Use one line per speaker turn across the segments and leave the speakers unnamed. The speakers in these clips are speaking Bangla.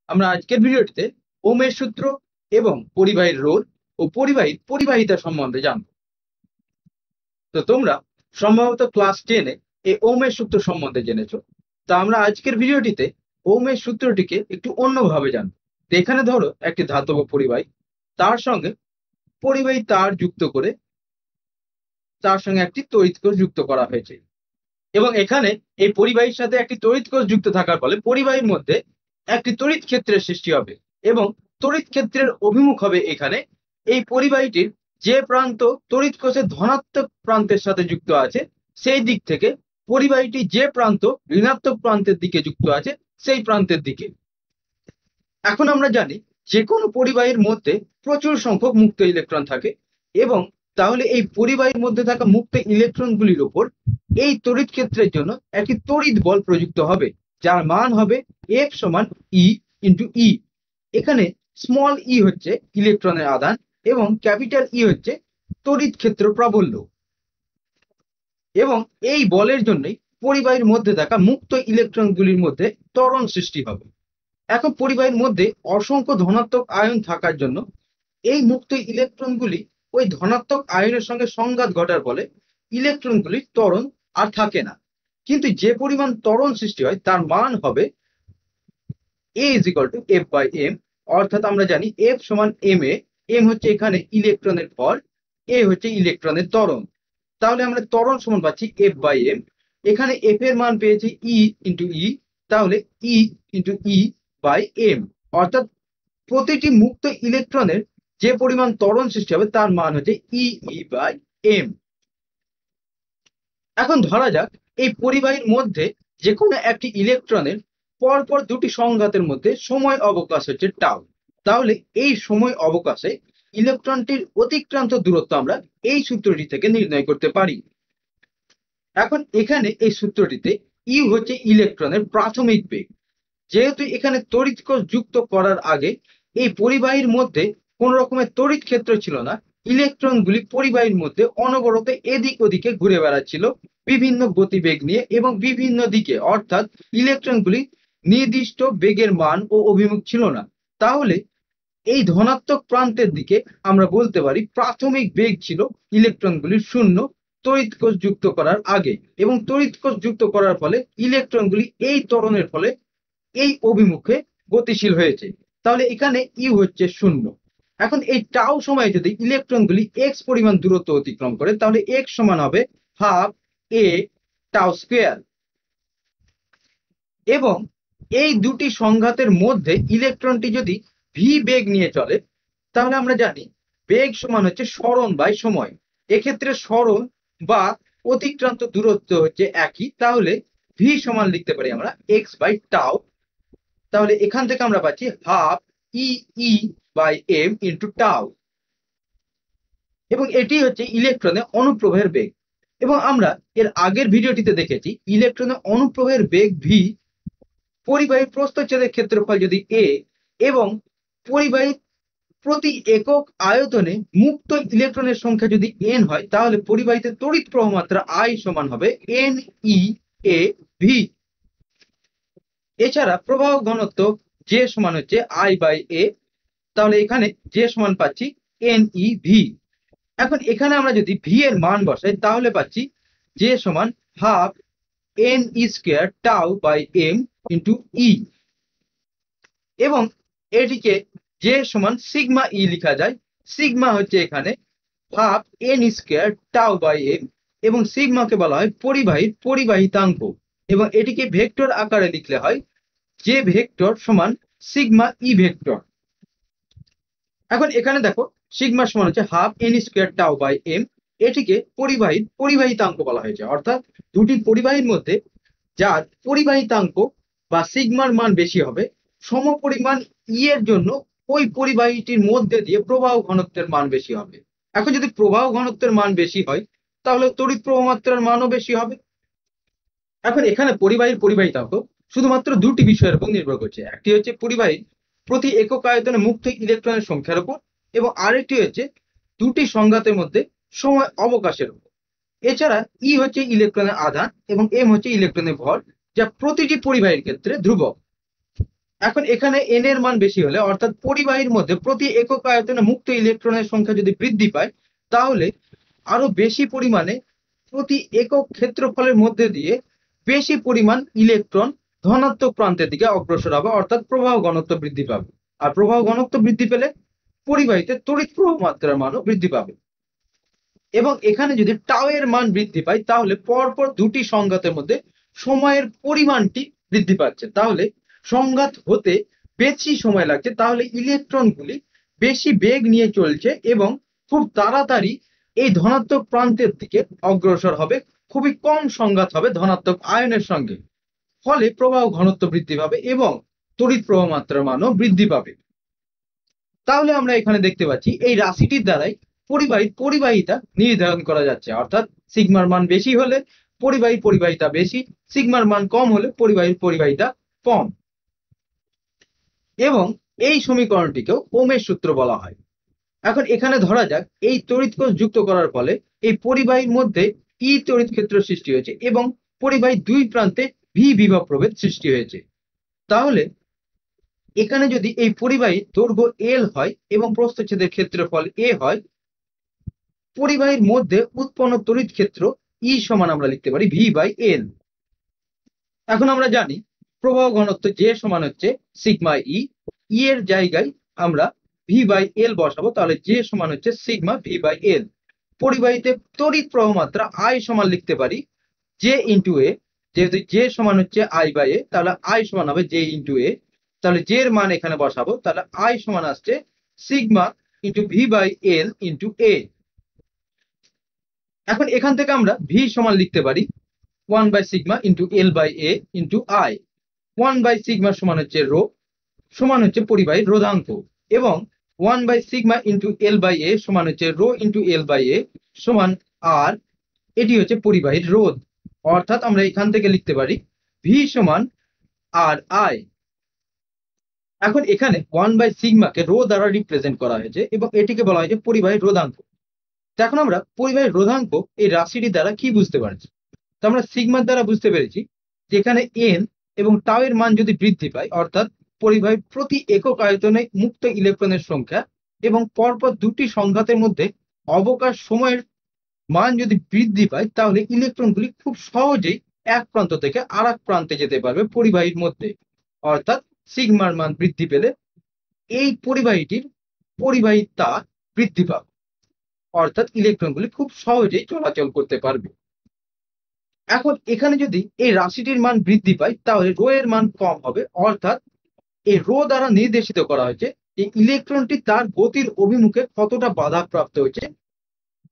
আমরা আজকের ভিডিওটিতে ওমের সূত্র এবং পরিবাহীর রোধ ও পরিবাহীর পরিবাহিতা সম্বন্ধে জানবো। তো তোমরা সম্ভবত ক্লাস 10-এ এই ওমের সূত্র সম্বন্ধে জেনেছো। তা আমরা আজকের ভিডিওটিতে ওমের সূত্রটিকে একটু অন্যভাবে জানবো। তো এখানে ধরো একটি ধাতব পরিবাহী, তার সঙ্গে পরিবাহী তার যুক্ত করে তার সঙ্গে একটি তড়িৎ কোষ যুক্ত করা হয়েছে এবং এখানে এই পরিবাহীর সাথে একটি তড়িৎ কোষ যুক্ত থাকার ফলে পরিবাহীর মধ্যে একটি তড়িৎ ক্ষেত্রের সৃষ্টি হবে এবং তড়িৎ ক্ষেত্রের অভিমুখ হবে এখানে এই পরিবাহীটির যে প্রান্ত তড়িৎ কোষের ধনাত্মক প্রান্তের সাথে যুক্ত আছে সেই দিক থেকে পরিবাহীটি যে প্রান্ত ঋণাত্মক প্রান্তের দিকে যুক্ত আছে সেই প্রান্তের দিকে। এখন আমরা জানি যে কোনো পরিবাহীর মধ্যে প্রচুর সংখ্যক মুক্ত ইলেকট্রন থাকে এবং তাহলে এই পরিবাহীর মধ্যে থাকা মুক্ত ইলেকট্রনগুলির উপর এই তড়িৎ ক্ষেত্রের জন্য একটি তড়িৎ বল প্রযুক্ত হবে, যার মান হবে F সমান E ইন্টু ই। এখানে স্মল ই হচ্ছে ইলেকট্রনের আধান এবং ক্যাপিটাল ই হচ্ছে তড়িৎ ক্ষেত্র প্রাবল্য, এবং এই বলের জন্যই পরিবাহীর মধ্যে থাকা মুক্ত ইলেকট্রনগুলির মধ্যে ত্বরণ সৃষ্টি হবে। এখন পরিবাহীর মধ্যে অসংখ্য ধনাত্মক আয়ন থাকার জন্য এই মুক্ত ইলেকট্রনগুলি ওই ধনাত্মক আয়নের সঙ্গে সংঘাত ঘটার ফলে ইলেকট্রনগুলির ত্বরণ আর থাকে না, কিন্তু যে পরিমাণ ত্বরণ সৃষ্টি হয় তার মান হবে A is equal to F by M। অর্থাৎ আমরা জানি F সমান M এ, M হচ্ছে এখানে ইলেকট্রনের ভর, A হচ্ছে ইলেকট্রনের ত্বরণ। তাহলে আমরা ত্বরণ সমান পাচ্ছি F বাই M। এখানে F এর মান পেয়েছি E ইন্টু ই, তাহলে E into e by M। অর্থাৎ প্রতিটি মুক্ত ইলেকট্রনের যে পরিমাণ ত্বরণ সৃষ্টি হবে তার মান হচ্ছে ই বাই এম। এখন ধরা যাক এই পরিবাহীর মধ্যে যে কোনো একটি ইলেকট্রনের পরপর দুটি সংঘাতের মধ্যে সময় অবকাশ হচ্ছে টাউ। তাহলে এই সময় অবকাশে ইলেকট্রনটির অতিক্রান্ত দূরত্ব আমরা এই সূত্রটি থেকে নির্ণয় করতে পারি। এখন এখানে এই সূত্রটিতে ইউ হচ্ছে ইলেকট্রনের প্রাথমিক বেগ। যেহেতু এখানে তড়িৎ কোষ যুক্ত করার আগে এই পরিবাহীর মধ্যে কোন রকমের তড়িৎ ক্ষেত্র ছিল না, ইলেকট্রনগুলি পরিবাহীর মধ্যে অনবরত এদিক ওদিকে ঘুরে বেড়াচ্ছিল বিভিন্ন গতিবেগ নিয়ে এবং বিভিন্ন দিকে, অর্থাৎ ইলেকট্রনগুলি নির্দিষ্ট বেগের মান ও অভিমুখ ছিল না। তাহলে এই ধনাত্মক প্রান্তের দিকে আমরা বলতে পারি প্রাথমিক বেগ ছিল ইলেকট্রনগুলির শূন্য তড়িৎ কোষ যুক্ত করার আগে, এবং তড়িৎ কোষ যুক্ত করার ফলে ইলেকট্রনগুলি এই ত্বরণের ফলে এই অভিমুখে গতিশীল হয়েছে। তাহলে এখানে ইউ হচ্ছে শূন্য। এখন এই টাউ সময়ে যদি ইলেকট্রনগুলি এক্স পরিমাণ দূরত্ব অতিক্রম করে তাহলে এক্স সমান হবে হাফ এ টাউ স্কোয়ার। এবং এই দুটি সংঘাতের মধ্যে ইলেকট্রনটি যদি ভি বেগ নিয়ে চলে তাহলে আমরা জানি বেগ সমান হচ্ছে সরণ বাই সময়। এক্ষেত্রে সরণ বা অতিক্রান্ত দূরত্ব হচ্ছে একই, তাহলে ভি সমান লিখতে পারি আমরা এক্স বাই টাউ। তাহলে এখান থেকে আমরা পাচ্ছি half e by m into tau, এবং এটি হচ্ছে ইলেকট্রনের অনুপ্রবাহের বেগ। এবং আমরা এর আগের ভিডিওটিতে দেখেছি ইলেকট্রনের অনুপ্রবাহের বেগ ভি, পরিবাহীর প্রস্থচ্ছেদের ক্ষেত্রফল যদি এ, এবং পরিবাহীর প্রতি একক আয়তনে মুক্ত ইলেকট্রনের সংখ্যা যদি এন হয় তাহলে পরিবাহীতে তড়িৎ প্রবাহ মাত্রা আই সমান হবে এন ই এ ভি। এছাড়া প্রবাহ ঘনত্ব যে সমান হচ্ছে আই বাই এ, তাহলে এখানে যে সমান পাচ্ছি এন ই ভি। এখন এখানে আমরা যদি ভি এর মান বসাই তাহলে পাচ্ছি যে সমান half n e square tau by m into e, এবং এটিকে যে সমান সিগমা ই লেখা যায়। সিগমা হচ্ছে এখানে half n square tau by m, এবং সিগমাকে বলা হয় পরিবাহীর পরিবাহিতাঙ্ক, এবং এটিকে ভেক্টর আকারে লিখলে হয় যে ভেক্টর সমান সিগমা ই ভেক্টর। এখন এখানে দেখো সিগমা সমান হচ্ছে half n square tau by m, এটিকে পরিবাহীর পরিবাহিতাঙ্ক বলা হয়েছে, অর্থাৎ দুটি পরিবাহীর মধ্যে যার পরিবাহিতাঙ্ক বা সিগমার মান বেশি হবে সমপরিমাণ ই এর জন্য ওই পরিবাহীটির মধ্যে দিয়ে প্রবাহ ঘনত্বের মান বেশি হবে। এখন যদি প্রবাহ ঘনত্বের মান বেশি হয় তাহলে তড়িৎ প্রবাহ মাত্রার মানও বেশি হবে। এখন এখানে পরিবাহীর পরিবাহিতাঙ্ক শুধুমাত্র দুটি বিষয়ের উপর নির্ভর করছে, একটি হচ্ছে পরিবাহীর প্রতি একক আয়তনে মুক্ত ইলেকট্রনের সংখ্যার উপর, এবং আরেকটি হচ্ছে দুটি সংঘাতের মধ্যে সময় অবকাশের উপর। এছাড়া ই হচ্ছে ইলেকট্রনের আধান এবং এম হচ্ছে ইলেকট্রনের ভর, যা প্রতিটি পরিবাহীর ক্ষেত্রে ধ্রুবক। এখন এখানে এন এর মান বেশি হলে অর্থাৎ পরিবাহীর মধ্যে প্রতি একক আয়তনে মুক্ত ইলেকট্রনের সংখ্যা যদি বৃদ্ধি পায়, তাহলে আরো বেশি পরিমাণে প্রতি একক ক্ষেত্রফলের মধ্যে দিয়ে বেশি পরিমাণ ইলেকট্রন ধনাত্মক প্রান্তের দিকে অগ্রসর হবে, অর্থাৎ প্রবাহ ঘনত্ব বৃদ্ধি পাবে। আর প্রবাহ ঘনত্ব বৃদ্ধি পেলে পরিবাহীতে তড়িৎ প্রবাহ মাত্রার মানও বৃদ্ধি পাবে। এবং এখানে যদি টাও এর মান বৃদ্ধি পায়, তাহলে পরপর দুটি সংঘাতের মধ্যে সময়ের পরিমাণটি বৃদ্ধি পাচ্ছে। তাহলে সংঘাত হতে বেশি সময় লাগছে, তাহলে ইলেকট্রনগুলি বেশি বেগ নিয়ে চলছে এবং খুব তাড়াতাড়ি এই ধনাত্মক প্রান্তের দিকে অগ্রসর হবে। খুবই কম সংঘাত হবে ধনাত্মক আয়নের সঙ্গে, ফলে প্রবাহ ঘনত্ব বৃদ্ধি পাবে এবং তড়িৎ প্রবাহ মাত্রার মানও বৃদ্ধি পাবে। তাহলে আমরা এখানে দেখতে পাচ্ছি এই রাশিটির দ্বারাই পরিবাহিতা নির্ধারণ করা যাচ্ছে, অর্থাৎ সিগমার মান বেশি হলে পরিবাহিতা বেশি, সিগমার মান কম হলে পরিবাহিতা কম। এবং এই সমীকরণটিকেও ওমের সূত্র বলা হয়। এখন এখানে ধরা যাক এই তড়িৎ কোষ যুক্ত করার ফলে এই পরিবাহীর মধ্যে ই তড়িৎ ক্ষেত্র সৃষ্টি হয়েছে এবং পরিবাহীর দুই প্রান্তে ভি বিভব প্রভেদ সৃষ্টি হয়েছে। তাহলে এখানে যদি এই পরিবাহীর দৈর্ঘ্য এল হয় এবং প্রস্থচ্ছেদের ক্ষেত্রফল এ হয়, পরিবাহীর মধ্যে উৎপন্ন তড়িৎ ক্ষেত্র ই সমান আমরা লিখতে পারি ভি বাই এল। এখন আমরা জানি প্রবাহ ঘনত্ব যে সমান হচ্ছে সিগমা ই, ই এর জায়গায় আমরা ভি বাই এল বসাবো, তাহলে যে সমান হচ্ছে সিগমা ভি বাই এল। পরিবাহীতে তড়িৎ প্রবাহ মাত্রা আই সমান লিখতে পারি জে ইন্টু এ, যেহেতু জে সমান হচ্ছে আই বাই এ, তাহলে আই সমান হবে জে ইন্টু এ। তাহলে জে এর মান এখানে বসাবো, তাহলে আই সমান আসছে sigma into V by L into A. এখন এখান থেকে আমরা ভি সমান লিখতে পারি 1/সিগমা into L by A into I. 1/সিগমা সমান হচ্ছে রো, সমান হচ্ছে পরিবাহীর রোধাঙ্ক, এবং 1/সিগমা ইন্টু এল বাই এ সমান হচ্ছে রো ইন্টু এল বাই এ সমান আর, এটি হচ্ছে পরিবাহীর রোধ। অর্থাৎ আমরা এখান থেকে লিখতে পারি ভি সমান আর আই। এখন এখানে 1/সিগমাকে রো দ্বারা রিপ্রেজেন্ট করা হয়েছে এবং এটিকে বলা হয়েছে পরিবাহীর রোধাঙ্ক। এখন আমরা পরিবাহীর রোধাঙ্ক এই রাশিটি দ্বারা কি বুঝতে পারছি? তো আমরা সিগমার দ্বারা বুঝতে পেরেছি যে এখানে এন এবং টাও এর মান যদি বৃদ্ধি পায়, অর্থাৎ পরিবাহীর প্রতি একক আয়তনে মুক্ত ইলেকট্রনের সংখ্যা এবং পরপর দুটি সংঘাতের মধ্যে অবকাশ সময়ের মান যদি বৃদ্ধি পায়, তাহলে ইলেকট্রনগুলি খুব সহজেই এক প্রান্ত থেকে আর এক প্রান্তে যেতে পারবে পরিবাহীর মধ্যে। অর্থাৎ সিগমার মান বৃদ্ধি পেলে এই পরিবাহীটির পরিবাহিতা বৃদ্ধি পাবে, অর্থাৎ ইলেকট্রনগুলি খুব সহজেই চলাচল করতে পারবে। এখন এখানে যদি এই রাশিটির মান বৃদ্ধি পায়, তাহলে রো এর মান কম হবে, অর্থাৎ এই রো দ্বারা নির্দেশিত করা হয়েছে এই ইলেকট্রনটি তার গতির অভিমুখে কতটা বাধাপ্রাপ্ত হয়েছে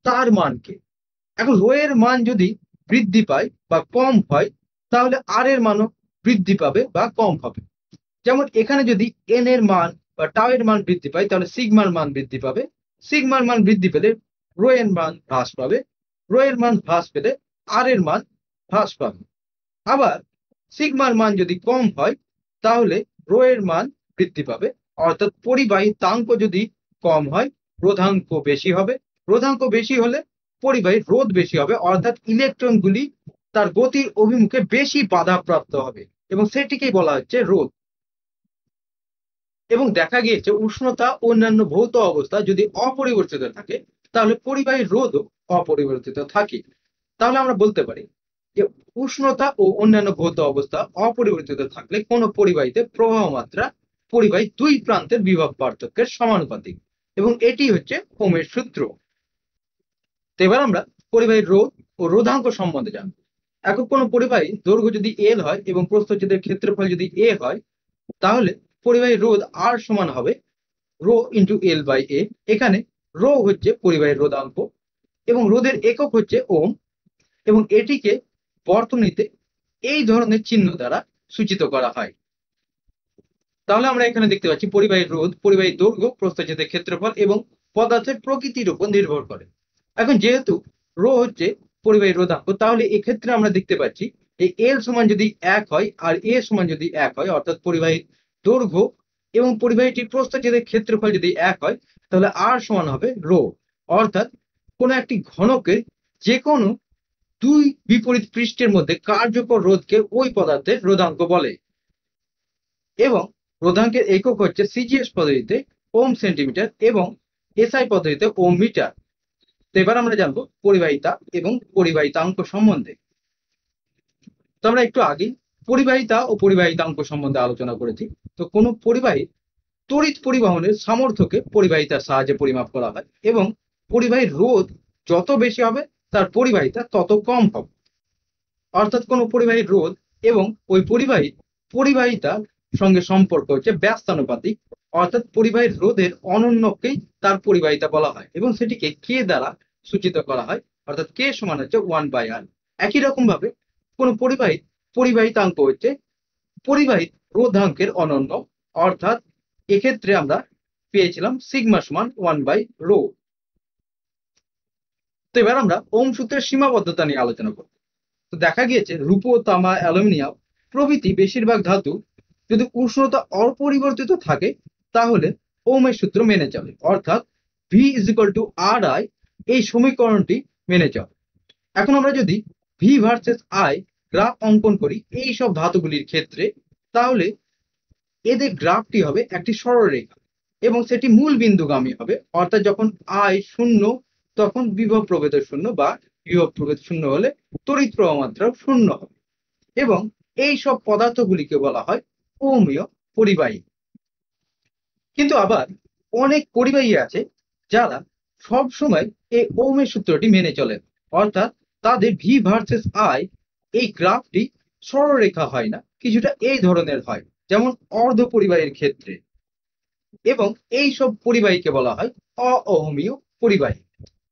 তার মানকে। এখন রো এর মান যদি বৃদ্ধি পায় বা কম হয়, তাহলে আর এর মানও বৃদ্ধি পাবে বা কম হবে। যেমন এখানে যদি এন এর মান বা টাও এর মান বৃদ্ধি পায়, তাহলে সিগমার মান বৃদ্ধি পাবে। সিগমার মান বৃদ্ধি পেলে রো এর মান হ্রাস পাবে, রো এর মান হ্রাস পেলে আর এর মান হ্রাস পাবে। আবার সিগমার মান যদি কম হয়, তাহলে রো এর মান বৃদ্ধি পাবে, অর্থাৎ পরিবাহিতাঙ্ক যদি কম হয় রোধাঙ্ক বেশি হবে, রোধাঙ্ক বেশি হলে পরিবাহীর রোধ বেশি হবে, অর্থাৎ ইলেকট্রনগুলি তার গতির অভিমুখে বেশি বাধাপ্রাপ্ত হবে এবং সেটিকেই বলা হচ্ছে রোধ। এবং দেখা গিয়েছে উষ্ণতা অন্যান্য ভৌত অবস্থা যদি অপরিবর্তিত থাকে, তাহলে পরিবাহীর রোধও অপরিবর্তিত থাকে। তাহলে আমরা বলতে পারি যে উষ্ণতা ও অন্যান্য ভৌত অবস্থা অপরিবর্তিত থাকলে কোনো পরিবাহীতে প্রবাহ মাত্রা পরিবাহী দুই প্রান্তের বিভব পার্থক্যের সমানুপাতিক, এবং এটি হচ্ছে ওমের সূত্র। তো এবার আমরা পরিবাহীর রোধ ও রোধাঙ্ক সম্বন্ধে জানবো। এখন কোনো পরিবাহী দৈর্ঘ্য যদি এল হয় এবং প্রস্থচ্ছেদের ক্ষেত্রফল যদি এ হয়, তাহলে পরিবাহীর রোধ আর সমান হবে রো ইন্টু এল বাই এ। এখানে রো হচ্ছে পরিবাহীর রোধাঙ্ক এবং রোধের একক হচ্ছে ওম, এবং এটিকে বর্তনীতে এই ধরনের চিহ্ন দ্বারা সূচিত করা হয়। তাহলে আমরা এখানে দেখতে পাচ্ছি পরিবাহীর রোধ পরিবাহীর দৈর্ঘ্য প্রস্থচ্ছেদের ক্ষেত্রফল এবং পদার্থের প্রকৃতির উপর নির্ভর করে। এখন যেহেতু রো হচ্ছে পরিবাহীর রোধাঙ্ক, তাহলে এক্ষেত্রে আমরা দেখতে পাচ্ছি এই এল সমান যদি 1 হয় আর এ সমান যদি 1 হয়, অর্থাৎ পরিবাহীর দৈর্ঘ্য এবং পরিবাহীটির প্রস্থচ্ছেদের ক্ষেত্রফল যদি 1 হয়, তাহলে আর সমান হবে রো। অর্থাৎ কোনো একটি ঘনকের যে কোনো দুই বিপরীত পৃষ্ঠের মধ্যে কার্যকর রোধকে ওই পদার্থের রোধাঙ্ক বলে। এবং রোধাঙ্কের একক হচ্ছে সিজিএস পদ্ধতিতে ওম সেন্টিমিটার এবং এসআই পদ্ধতিতে ওম মিটার। তো এবার আমরা জানবো পরিবাহিতা এবং পরিবাহিতাঙ্ক সম্বন্ধে। তো আমরা একটু আগে পরিবাহিতা ও পরিবাহিতাঙ্ক সম্বন্ধে আলোচনা করেছি। তো কোনো পরিবাহী তড়িৎ পরিবহনের সামর্থ্যকে পরিবাহিতার সাহায্যে পরিমাপ করা হয় এবং পরিবাহীর রোধ যত বেশি হবে তার পরিবাহিতা তত কম হবে। অর্থাৎ কোনো পরিবাহীর রোধ এবং ওই পরিবাহিতার সঙ্গে সম্পর্ক হচ্ছে ব্যস্তানুপাতিক। অর্থাৎ পরিবাহীর রোধের অনন্যকেই তার পরিবাহিতা বলা হয় এবং সেটিকে কে দ্বারা সূচিত করা হয়, অর্থাৎ কে সমান হচ্ছে 1/r। একই রকম ভাবে কোনো পরিবাহিতাঙ্ক হচ্ছে পরিবাহীর রোধাঙ্কের অনন্য, অর্থাৎ এক্ষেত্রে আমরা পেয়েছিলাম সিগমা সমান 1/ρ। তো এবার আমরা ওহম সূত্রের সীমাবদ্ধতা নিয়ে আলোচনা করব। তো দেখা গিয়েছে রূপো, তামা, অ্যালুমিনিয়াম প্রভৃতি বেশিরভাগ ধাতু যদি উষ্ণতা অপরিবর্তিত থাকে তাহলে ওহমের সূত্র মেনে চলে, অর্থাৎ V = RI এই সমীকরণটি মেনে চলে। এখন আমরা যদি V ভার্সেস I গ্রাফ অঙ্কন করি এই সব ধাতুগুলির ক্ষেত্রে, তাহলে এদের গ্রাফটি হবে একটি সরলরেখা এবং সেটি মূল বিন্দুগামী হবে। অর্থাৎ যখন I শূন্য তখন বিভব প্রভেদ শূন্য বা বিভব প্রভেদ শূন্য হলে তড়িৎ প্রবাহ মাত্রাও শূন্য হবে এবং এই সব পদার্থগুলিকে বলা হয় ওহমীয় পরিবাহী। কিন্তু আবার অনেক পরিবাহী আছে যারা সব সময় এই ওহমের সূত্রটি মেনে চলেন, অর্থাৎ তাদের V ভার্সেস I এই গ্রাফটি সরলরেখা হয় না, কিছুটা এই ধরনের হয়, যেমন অর্ধ পরিবাহীর ক্ষেত্রে। এবং এই সব পরিবাহীকে বলা হয় অওহমীয় পরিবাহী।